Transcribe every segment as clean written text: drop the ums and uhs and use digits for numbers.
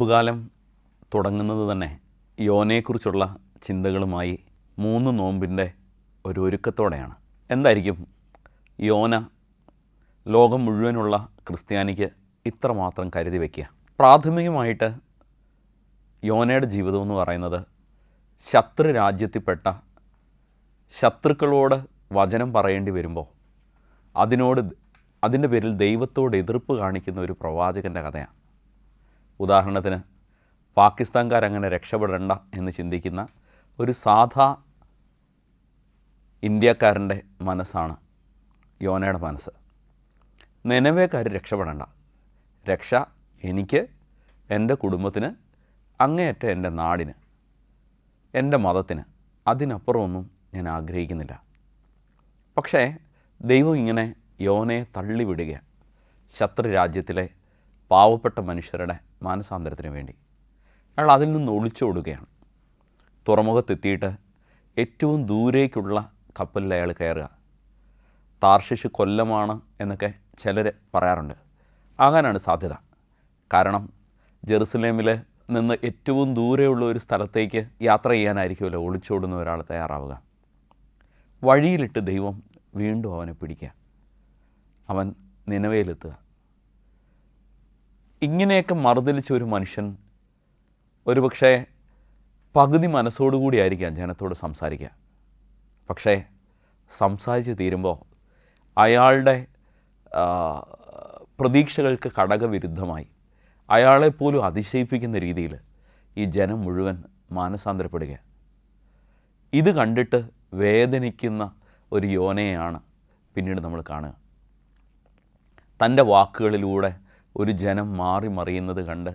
നോമ്പുകാലം തുടങ്ങുന്നത് തന്നെ യോനയെക്കുറിച്ചുള്ള ചിന്തകളുമായി 3 നോമ്പിൻ്റെ ഒരു ഒരുക്കത്തോടെയാണ്. എന്തായിരിക്കും യോന ലോകം മുഴുവനുള്ള ക്രിസ്ത്യാനിക്ക് ഇത്രമാത്രം കരുതി വയ്ക്കുക? പ്രാഥമികമായിട്ട് യോനയുടെ ജീവിതം എന്ന് പറയുന്നത് ശത്രു രാജ്യത്തിൽപ്പെട്ട ശത്രുക്കളോട് വചനം പറയേണ്ടി വരുമ്പോൾ അതിൻ്റെ പേരിൽ ദൈവത്തോട് എതിർപ്പ് കാണിക്കുന്ന ഒരു പ്രവാചകൻ്റെ കഥയാണ്. ഉദാഹരണത്തിന് പാകിസ്ഥാൻകാരങ്ങനെ രക്ഷപ്പെടേണ്ട എന്ന് ചിന്തിക്കുന്ന ഒരു സാധാ ഇന്ത്യക്കാരൻ്റെ മനസ്സാണ് യോനയുടെ മനസ്സ്. നിനവേക്കാർ രക്ഷപ്പെടേണ്ട, രക്ഷ എനിക്ക്, എൻ്റെ കുടുംബത്തിന്, അങ്ങേയറ്റം എൻ്റെ നാടിന്, എൻ്റെ മതത്തിന്, അതിനപ്പുറമൊന്നും ഞാൻ ആഗ്രഹിക്കുന്നില്ല. പക്ഷേ ദൈവം ഇങ്ങനെ യോനയെ തള്ളിവിടുക ശത്രു രാജ്യത്തിലെ പാവപ്പെട്ട മനുഷ്യരുടെ മാനസാന്തരത്തിന് വേണ്ടി. അയാൾ അതിൽ നിന്ന് ഒളിച്ചോടുകയാണ്. തുറമുഖത്തെത്തിയിട്ട് ഏറ്റവും ദൂരേക്കുള്ള കപ്പലിൽ അയാൾ കയറുക. താർഷിഷ് കൊല്ലമാണ് എന്നൊക്കെ ചിലർ പറയാറുണ്ട്. ആകാനാണ് സാധ്യത. കാരണം ജെറുസലേമിൽ നിന്ന് ഏറ്റവും ദൂരെയുള്ള ഒരു സ്ഥലത്തേക്ക് യാത്ര ചെയ്യാനായിരിക്കുമല്ലോ ഒളിച്ചോടുന്ന ഒരാൾ തയ്യാറാവുക. വഴിയിലിട്ട് ദൈവം വീണ്ടും അവനെ പിടിക്കുക, അവൻ നിനവയിലെത്തുക. ഇങ്ങനെയൊക്കെ മറുതലിച്ച ഒരു മനുഷ്യൻ ഒരുപക്ഷെ പകുതി മനസ്സോടുകൂടിയായിരിക്കാം ജനത്തോട് സംസാരിക്കുക. പക്ഷേ സംസാരിച്ച് തീരുമ്പോൾ അയാളുടെ പ്രതീക്ഷകൾക്ക് കടകവിരുദ്ധമായി അയാളെപ്പോലും അതിശയിപ്പിക്കുന്ന രീതിയിൽ ഈ ജനം മുഴുവൻ മാനസാന്തരപ്പെടുക. ഇത് കണ്ടിട്ട് വേദനിക്കുന്ന ഒരു യോനയാണ് പിന്നീട് നമ്മൾ കാണുക. തൻ്റെ വാക്കുകളിലൂടെ ഒരു ജനം മാറി മറിയുന്നത് കണ്ട്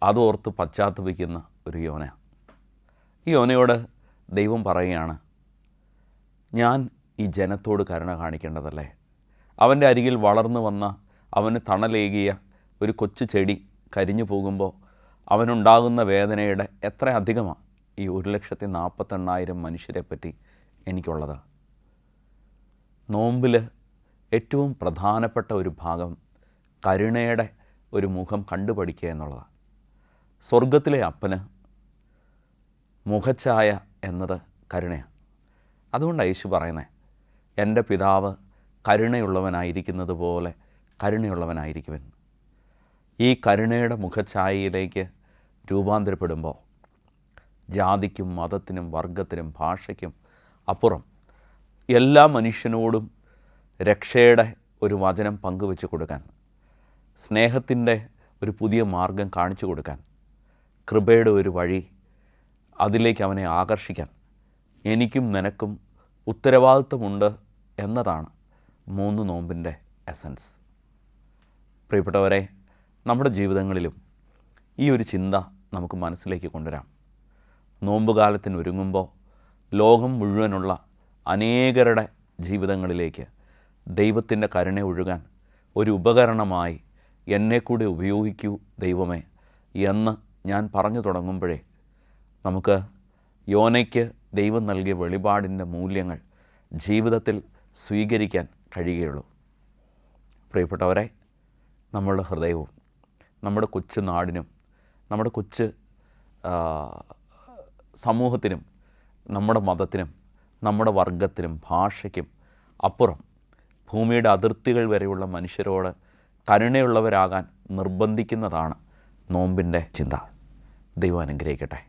അതോർത്ത് പശ്ചാത്തപിക്കുന്ന ഒരു യോന. ഈ യോനയോട് ദൈവം പറയുകയാണ്, ഞാൻ ഈ ജനത്തോട് കരുണ കാണിക്കേണ്ടതല്ലേ? അവൻ്റെ അരികിൽ വളർന്നു വന്ന അവന് തണലേകിയ ഒരു കൊച്ചു ചെടി കരിഞ്ഞു പോകുമ്പോൾ അവനുണ്ടാകുന്ന വേദനയുടെ എത്ര അധികമാണ് ഈ 1,48,000 മനുഷ്യരെപ്പറ്റി എനിക്കുള്ളത്. നോമ്പിൽ ഏറ്റവും പ്രധാനപ്പെട്ട ഒരു ഭാഗം കരുണയുടെ ഒരു മുഖം കണ്ടുപഠിക്കുക എന്നുള്ളതാണ്. സ്വർഗത്തിലെ അപ്പന് മുഖച്ഛായ എന്നത് കരുണയാണ്. അതുകൊണ്ടാണ് യേശു പറയുന്നത്, എൻ്റെ പിതാവ് കരുണയുള്ളവനായിരിക്കുന്നത് പോലെ കരുണയുള്ളവനായിരിക്കുമെന്ന്. ഈ കരുണയുടെ മുഖച്ഛായയിലേക്ക് രൂപാന്തരപ്പെടുമ്പോൾ ജാതിക്കും മതത്തിനും വർഗത്തിനും ഭാഷയ്ക്കും അപ്പുറം എല്ലാ മനുഷ്യനോടും രക്ഷയുടെ ഒരു വചനം പങ്കുവെച്ച് കൊടുക്കാൻ, സ്നേഹത്തിൻ്റെ ഒരു പുതിയ മാർഗം കാണിച്ചു കൊടുക്കാൻ, കൃപയുടെ ഒരു വഴി അതിലേക്ക് അവനെ ആകർഷിക്കാൻ എനിക്കും നിനക്കും ഉത്തരവാദിത്വമുണ്ട് എന്നതാണ് 3 നോമ്പിൻ്റെ എസൻസ്. പ്രിയപ്പെട്ടവരെ, നമ്മുടെ ജീവിതങ്ങളിലും ഈ ഒരു ചിന്ത നമുക്ക് മനസ്സിലേക്ക് കൊണ്ടുവരാം. നോമ്പുകാലത്തിന് ഒരുങ്ങുമ്പോൾ ലോകം മുഴുവനുള്ള അനേകരുടെ ജീവിതങ്ങളിലേക്ക് ദൈവത്തിൻ്റെ കരുണ ഒഴുകാൻ ഒരു ഉപകരണമായി എന്നെ കൂടി ഉപയോഗിക്കൂ ദൈവമേ എന്ന് ഞാൻ പറഞ്ഞു തുടങ്ങുമ്പോഴേ നമുക്ക് യോനയ്ക്ക് ദൈവം നൽകിയ വെളിപാടിൻ്റെ മൂല്യങ്ങൾ ജീവിതത്തിൽ സ്വീകരിക്കാൻ കഴിയുകയുള്ളൂ. പ്രിയപ്പെട്ടവരെ, നമ്മളുടെ ഹൃദയവും നമ്മുടെ കൊച്ചു നാടിനും നമ്മുടെ കൊച്ചു സമൂഹത്തിനും നമ്മുടെ മതത്തിനും നമ്മുടെ വർഗത്തിനും ഭാഷയ്ക്കും അപ്പുറം ഭൂമിയുടെ അതിർത്തികൾ വരെയുള്ള മനുഷ്യരോട് കരുണയുള്ളവരാകാൻ നിർബന്ധിക്കുന്നതാണ് നോമ്പിൻ്റെ ചിന്ത. ദൈവം അനുഗ്രഹിക്കട്ടെ.